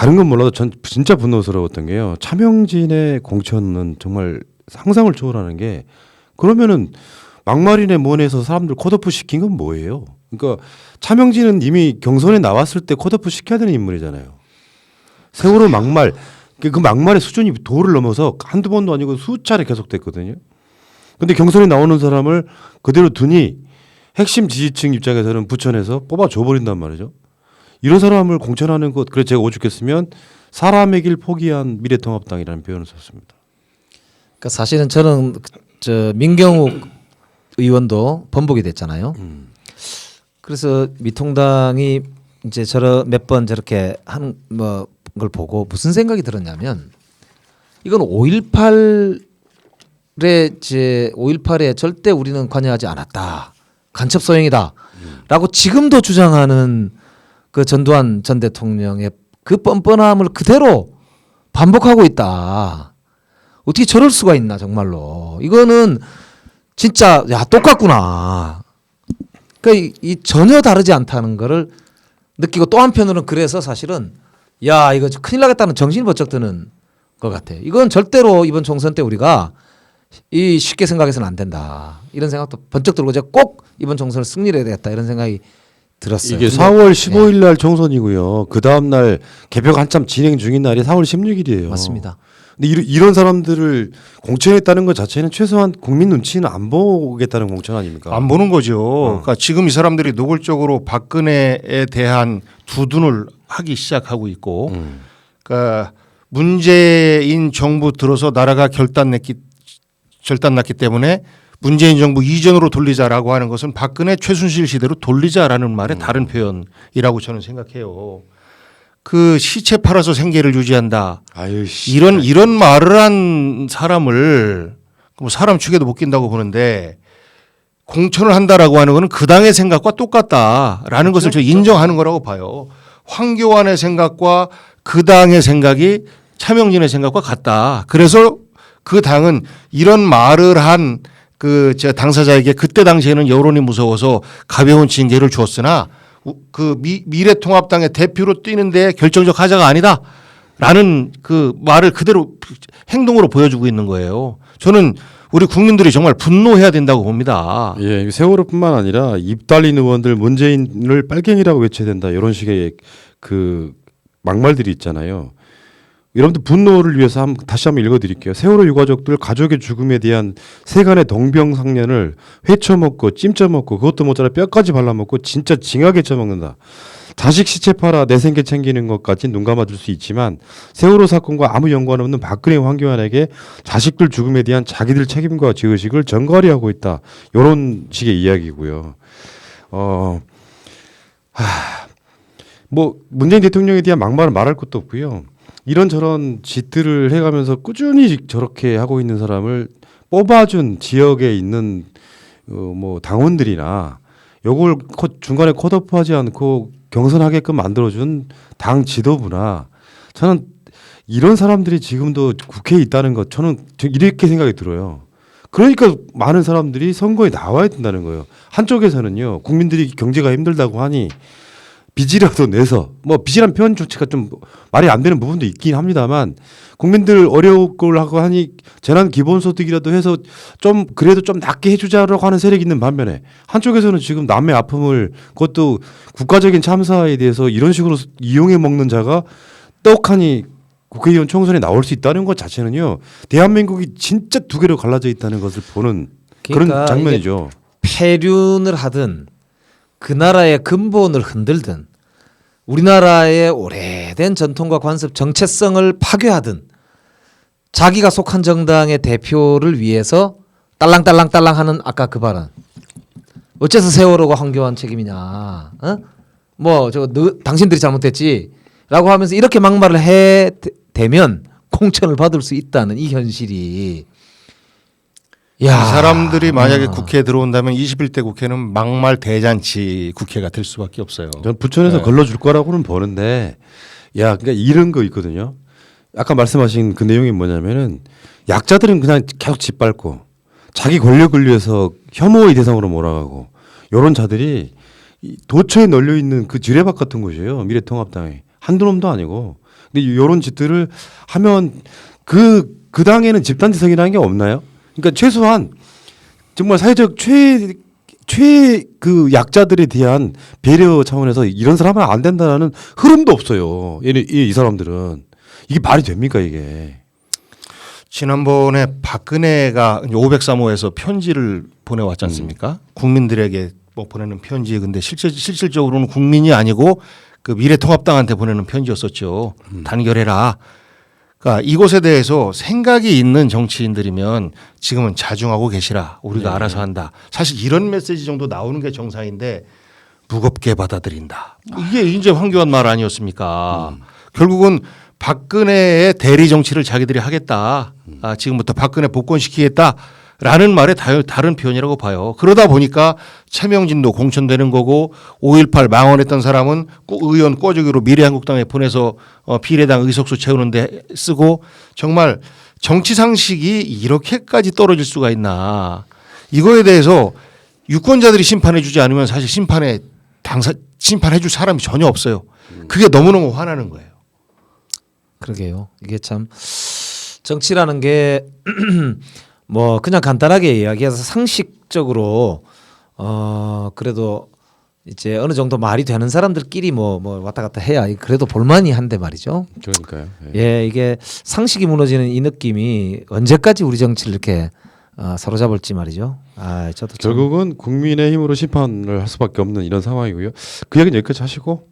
다른 건 몰라도 전 진짜 분노스러웠던 게요. 차명진의 공천은 정말 상상을 초월하는 게 그러면은 막말이네 뭐네에서 사람들 컷오프 시킨 건 뭐예요? 그러니까 차명진은 이미 경선에 나왔을 때 컷오프 시켜야 되는 인물이잖아요. 세월호 막말 그 막말의 수준이 도를 넘어서 한두 번도 아니고 수차례 계속됐거든요. 근데 경선에 나오는 사람을 그대로 두니 핵심 지지층 입장에서는 부천에서 뽑아줘 버린단 말이죠. 이런 사람을 공천하는 것, 그래 제가 오죽했으면 사람의 길 포기한 미래통합당이라는 표현을 썼습니다. 그러니까 사실은 저는 저 민경욱 의원도 번복이 됐잖아요. 그래서 미통당이 이제 저러 몇 번 저렇게 하는 뭐 걸 보고 무슨 생각이 들었냐면 이건 5.18에 제 5.18에 절대 우리는 관여하지 않았다. 간첩 소행이다라고 지금도 주장하는 그 전두환 전 대통령의 그 뻔뻔함을 그대로 반복하고 있다. 어떻게 저럴 수가 있나 정말로. 이거는 진짜 야 똑같구나. 그러니까 이 전혀 다르지 않다는 거를 느끼고 또 한편으로는 그래서 사실은 야 이거 큰일 나겠다는 정신이 번쩍 드는 것 같아. 이건 절대로 이번 총선 때 우리가 이 쉽게 생각해서는 안 된다. 이런 생각도 번쩍 들고 제가 꼭 이번 총선을 승리해야 되겠다 이런 생각이 들었어요. 이게 4월 15일 날 총선이고요. 그 다음 날 개표가 한참 진행 중인 날이 4월 16일이에요. 맞습니다. 근데 이런 사람들을 공천했다는 것 자체는 최소한 국민 눈치는 안 보겠다는 공천 아닙니까? 안 보는 거죠. 그러니까 지금 이 사람들이 노골적으로 박근혜에 대한 두둔을 하기 시작하고 있고, 그러니까 문재인 정부 들어서 나라가 결단났기 때문에 문재인 정부 이전으로 돌리자라고 하는 것은 박근혜 최순실 시대로 돌리자라는 말의 다른 표현이라고 저는 생각해요. 그 시체 팔아서 생계를 유지한다. 아유, 이런 말을 한 사람을 뭐 사람 축에도 못 낀다고 보는데 공천을 한다라고 하는 것은 그 당의 생각과 똑같다라는 것을 저 인정하는 거라고 봐요. 황교안의 생각과 그 당의 생각이 차명진의 생각과 같다. 그래서 그 당은 이런 말을 한 그 저 당사자에게 그때 당시에는 여론이 무서워서 가벼운 징계를 주었으나 그 미래통합당의 대표로 뛰는데 결정적 하자가 아니다라는 그 말을 그대로 행동으로 보여주고 있는 거예요. 저는 우리 국민들이 정말 분노해야 된다고 봅니다. 예, 세월호뿐만 아니라 입 달린 의원들 문재인을 빨갱이라고 외쳐야 된다 이런 식의 그 막말들이 있잖아요. 여러분들 분노를 위해서 다시 한번 읽어드릴게요. 세월호 유가족들 가족의 죽음에 대한 세간의 동병상련을 회쳐먹고 찜쪄먹고 그것도 모자라 뼈까지 발라먹고 진짜 징하게 쳐먹는다. 자식 시체 팔아 내 생계 챙기는 것까지 눈 감아줄 수 있지만 세월호 사건과 아무 연관 없는 박근혜 황교안에게 자식들 죽음에 대한 자기들 책임과 죄의식을 전가리 하고 있다. 이런 식의 이야기고요. 뭐 문재인 대통령에 대한 막말은 말할 것도 없고요. 이런저런 짓들을 해가면서 꾸준히 저렇게 하고 있는 사람을 뽑아준 지역에 있는 뭐 당원들이나 요걸 중간에 컷오프하지 않고 경선하게끔 만들어준 당 지도부나 저는 이런 사람들이 지금도 국회에 있다는 것 저는 이렇게 생각이 들어요. 그러니까 많은 사람들이 선거에 나와야 된다는 거예요. 한쪽에서는요 국민들이 경제가 힘들다고 하니 빚이라도 내서 뭐 빚이란 표현 자체가 좀 말이 안 되는 부분도 있긴 합니다만 국민들 어려울 걸 하고 하니 재난 기본소득이라도 해서 좀 그래도 좀 낫게 해주자라고 하는 세력이 있는 반면에 한쪽에서는 지금 남의 아픔을 그것도 국가적인 참사에 대해서 이런 식으로 이용해 먹는 자가 떡하니 국회의원 총선에 나올 수 있다는 것 자체는요 대한민국이 진짜 두 개로 갈라져 있다는 것을 보는 그러니까 그런 장면이죠. 폐륜을 하든 그 나라의 근본을 흔들든 우리나라의 오래된 전통과 관습 정체성을 파괴하든 자기가 속한 정당의 대표를 위해서 딸랑딸랑딸랑 하는 아까 그 발언 어째서 세월호가 황교안 책임이냐 어? 뭐 저거 당신들이 잘못했지 라고 하면서 이렇게 막말을 해 대면 공천을 받을 수 있다는 이 현실이 이 사람들이 만약에 국회에 들어온다면 21대 국회는 막말 대잔치 국회가 될 수밖에 없어요. 저는 부천에서 걸러줄 거라고는 보는데 야 그러니까 이런 거 있거든요. 아까 말씀하신 그 내용이 뭐냐면은 약자들은 그냥 계속 짓밟고 자기 권력을 위해서 혐오의 대상으로 몰아가고 이런 자들이 도처에 널려 있는 그 지뢰밭 같은 곳이에요. 미래통합당에 한두 놈도 아니고 근데 이런 짓들을 하면 그 당에는 집단지성이라는 게 없나요? 그러니까 최소한 정말 사회적 그 약자들에 대한 배려 차원에서 이런 사람은 안 된다는 흐름도 없어요. 이 사람들은 이게 말이 됩니까 이게? 지난번에 박근혜가 503호에서 편지를 보내왔지 않습니까? 국민들에게 뭐 보내는 편지. 근데 실질적으로는 국민이 아니고 그 미래통합당한테 보내는 편지였었죠. 단결해라. 그러니까 이것에 대해서 생각이 있는 정치인들이면 지금은 자중하고 계시라. 우리가 알아서 한다. 사실 이런 메시지 정도 나오는 게 정상인데 무겁게 받아들인다. 이게 이제 황교안 말 아니었습니까? 결국은 박근혜의 대리 정치를 자기들이 하겠다. 지금부터 박근혜 복권시키겠다라는 말의 다른 표현이라고 봐요. 그러다 보니까 최명진도 공천되는 거고 5.18 망언했던 사람은 의원 꿔주기로 미래한국당에 보내서 비례당 의석수 채우는데 쓰고 정말 정치 상식이 이렇게까지 떨어질 수가 있나. 이거에 대해서 유권자들이 심판해 주지 않으면 사실 심판해 줄 사람이 전혀 없어요. 그게 너무너무 화나는 거예요. 그러게요. 이게 참 정치라는 게 뭐 그냥 간단하게 이야기해서 상식적으로 그래도 이제 어느 정도 말이 되는 사람들끼리 뭐 왔다 갔다 해야 그래도 볼만이 한데 말이죠. 그러니까요. 예, 이게 상식이 무너지는 이 느낌이 언제까지 우리 정치를 이렇게 사로잡을지 말이죠. 저도 참 결국은 국민의 힘으로 심판을 할 수밖에 없는 이런 상황이고요. 그 얘기는 여기까지 하시고